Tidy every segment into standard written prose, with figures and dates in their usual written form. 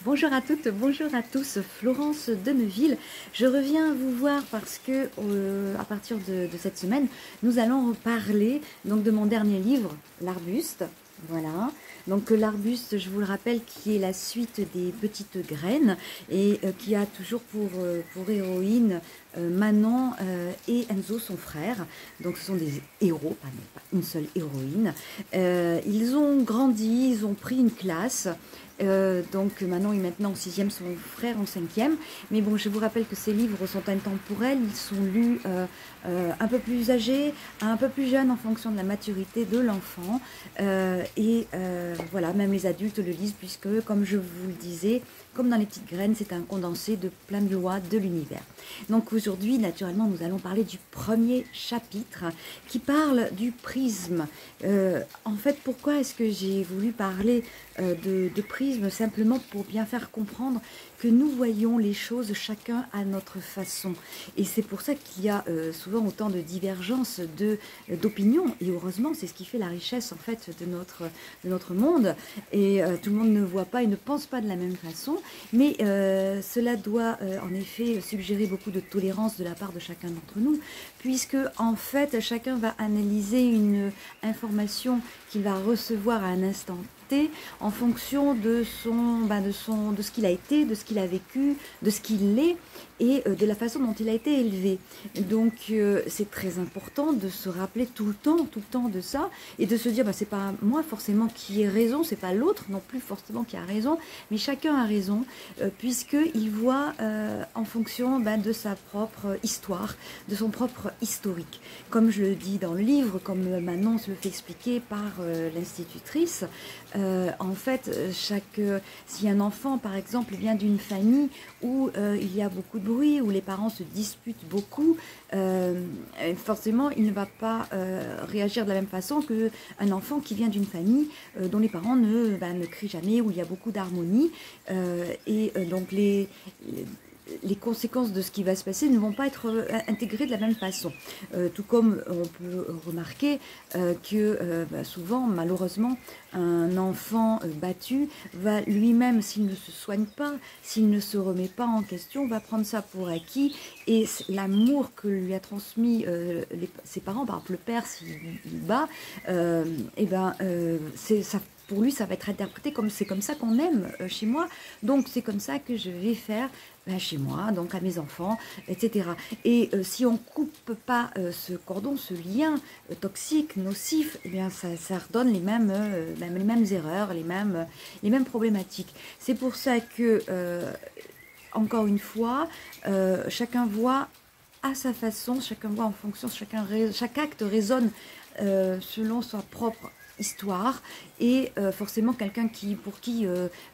Bonjour à toutes, bonjour à tous, Florence de Neuville. Je reviens vous voir parce que à partir de cette semaine, nous allons parler donc de mon dernier livre, L'Arbuste. Voilà, donc l'Arbuste, je vous le rappelle, qui est la suite des Petites Graines et qui a toujours pour héroïne Manon et Enzo, son frère. Donc ce sont des héros, pas une seule héroïne. Ils ont grandi, ils ont pris une classe. Donc Manon est maintenant en 6e, son frère en 5e. Mais bon, je vous rappelle que ces livres sont intemporels. Ils sont lus un peu plus âgés, un peu plus jeunes en fonction de la maturité de l'enfant. Voilà, même les adultes le lisent puisque, comme je vous le disais, comme dans les petites graines, c'est un condensé de plein de lois de l'univers. Donc aujourd'hui, naturellement, nous allons parler du premier chapitre qui parle du prisme. En fait, pourquoi est-ce que j'ai voulu parler de prisme? Simplement pour bien faire comprendre que nous voyons les choses chacun à notre façon. Et c'est pour ça qu'il y a souvent autant de divergences d'opinions. Et heureusement, c'est ce qui fait la richesse en fait de notre monde. Et tout le monde ne voit pas et ne pense pas de la même façon. Mais cela doit en effet suggérer beaucoup de tolérance de la part de chacun d'entre nous, puisque en fait chacun va analyser une information qu'il va recevoir à un instant T en fonction de ce qu'il a été, de ce qu'il a vécu, de ce qu'il est et de la façon dont il a été élevé. Donc c'est très important de se rappeler tout le temps de ça et de se dire c'est pas moi forcément qui ai raison, c'est pas l'autre non plus forcément qui a raison, mais chacun a raison puisqu'il voit en fonction de sa propre histoire, de son propre historique. Comme je le dis dans le livre, comme Manon se le fait expliquer par l'institutrice, en fait, si un enfant, par exemple, vient d'une famille où il y a beaucoup de bruit, où les parents se disputent beaucoup, forcément, il ne va pas réagir de la même façon qu'un enfant qui vient d'une famille dont les parents ne crient jamais, où il y a beaucoup d'harmonie. Donc, les conséquences de ce qui va se passer ne vont pas être intégrées de la même façon. Tout comme on peut remarquer que souvent, malheureusement, un enfant battu va lui-même, s'il ne se soigne pas, s'il ne se remet pas en question, va prendre ça pour acquis et l'amour que lui a transmis ses parents, par exemple le père s'il bat, ça pour lui, ça va être interprété comme c'est comme ça qu'on aime chez moi. Donc, c'est comme ça que je vais faire chez moi, donc à mes enfants, etc. Et si on coupe pas ce cordon, ce lien toxique, nocif, eh bien, ça redonne les mêmes erreurs, les mêmes problématiques. C'est pour ça que, encore une fois, chacun voit à sa façon, chacun voit en fonction, chaque acte résonne selon sa propre histoire et forcément quelqu'un pour qui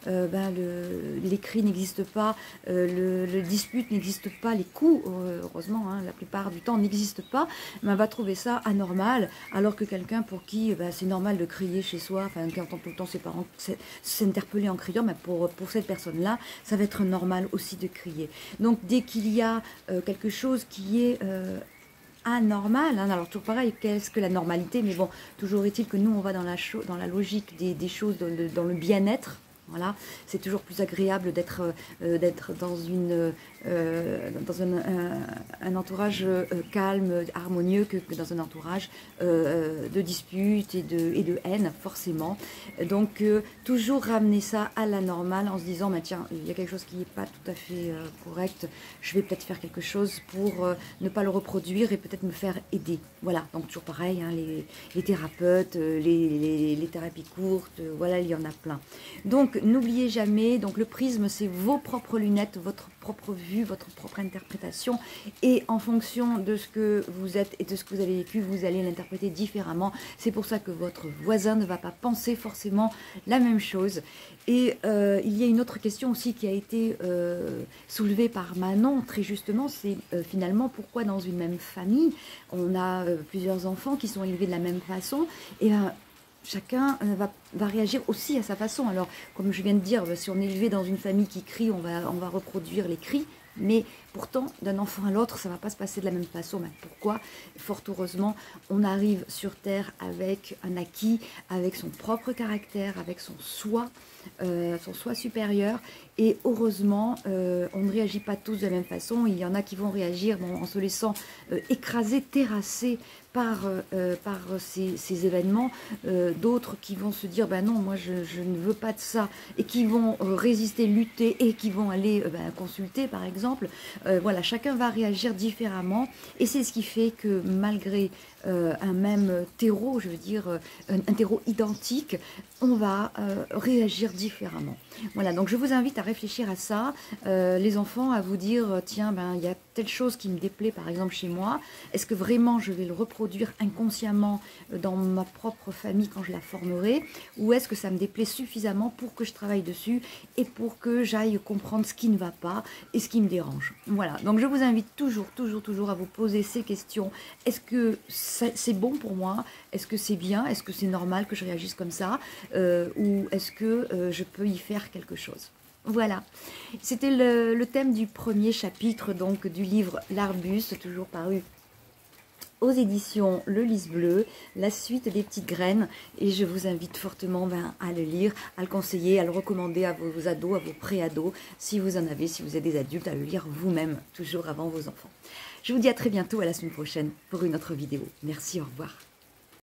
l'écrit n'existe pas, le dispute n'existe pas, les coups, heureusement, la plupart du temps n'existent pas, va trouver ça anormal, alors que quelqu'un pour qui c'est normal de crier chez soi, qui entend tout le temps ses parents s'interpeller en criant, pour cette personne-là, ça va être normal aussi de crier. Donc dès qu'il y a quelque chose qui est anormal, alors toujours pareil, qu'est-ce que la normalité, mais bon, toujours est-il que nous on va dans la logique des choses, dans le bien-être. Voilà, c'est toujours plus agréable d'être dans un entourage calme, harmonieux que dans un entourage de disputes et de haine, forcément. Donc, toujours ramener ça à la normale en se disant, tiens, il y a quelque chose qui n'est pas tout à fait correct, je vais peut-être faire quelque chose pour ne pas le reproduire et peut-être me faire aider. Voilà, donc toujours pareil, les thérapeutes, les thérapies courtes, voilà, il y en a plein. Donc, n'oubliez jamais, donc le prisme, c'est vos propres lunettes, votre propre vue, votre propre interprétation. Et en fonction de ce que vous êtes et de ce que vous avez vécu, vous allez l'interpréter différemment. C'est pour ça que votre voisin ne va pas penser forcément la même chose. Et il y a une autre question aussi qui a été soulevée par Manon, très justement, c'est finalement pourquoi dans une même famille, on a plusieurs enfants qui sont élevés de la même façon. Et chacun va réagir aussi à sa façon. Alors, comme je viens de dire, si on est élevé dans une famille qui crie, on va reproduire les cris. Mais Pourtant, d'un enfant à l'autre, ça ne va pas se passer de la même façon. Mais pourquoi? Fort heureusement, on arrive sur Terre avec un acquis, avec son propre caractère, avec son soi supérieur. Et heureusement, on ne réagit pas tous de la même façon. Il y en a qui vont réagir en se laissant écraser, terrasser par ces événements, d'autres qui vont se dire ben non, moi je ne veux pas de ça, et qui vont résister, lutter, et qui vont aller consulter par exemple. Voilà, chacun va réagir différemment, et c'est ce qui fait que malgré un même terreau, je veux dire un terreau identique, on va réagir différemment. Voilà, donc je vous invite à réfléchir à ça, les enfants, à vous dire tiens, ben il y a telle chose qui me déplaît par exemple chez moi, est-ce que vraiment je vais le reproduire inconsciemment dans ma propre famille quand je la formerai, ou est-ce que ça me déplaît suffisamment pour que je travaille dessus et pour que j'aille comprendre ce qui ne va pas et ce qui me dérange. Voilà, donc je vous invite toujours à vous poser ces questions. Est-ce que c'est bon pour moi? Est-ce que c'est bien? Est-ce que c'est normal que je réagisse comme ça? Ou est-ce que je peux y faire quelque chose? Voilà, c'était le thème du premier chapitre donc du livre L'Arbuste, toujours paru aux éditions Le Lys Bleu, la suite des petites graines, et je vous invite fortement à le lire, à le conseiller, à le recommander à vos ados, à vos pré-ados, si vous en avez, si vous êtes des adultes, à le lire vous-même, toujours avant vos enfants. Je vous dis à très bientôt, à la semaine prochaine pour une autre vidéo. Merci, au revoir.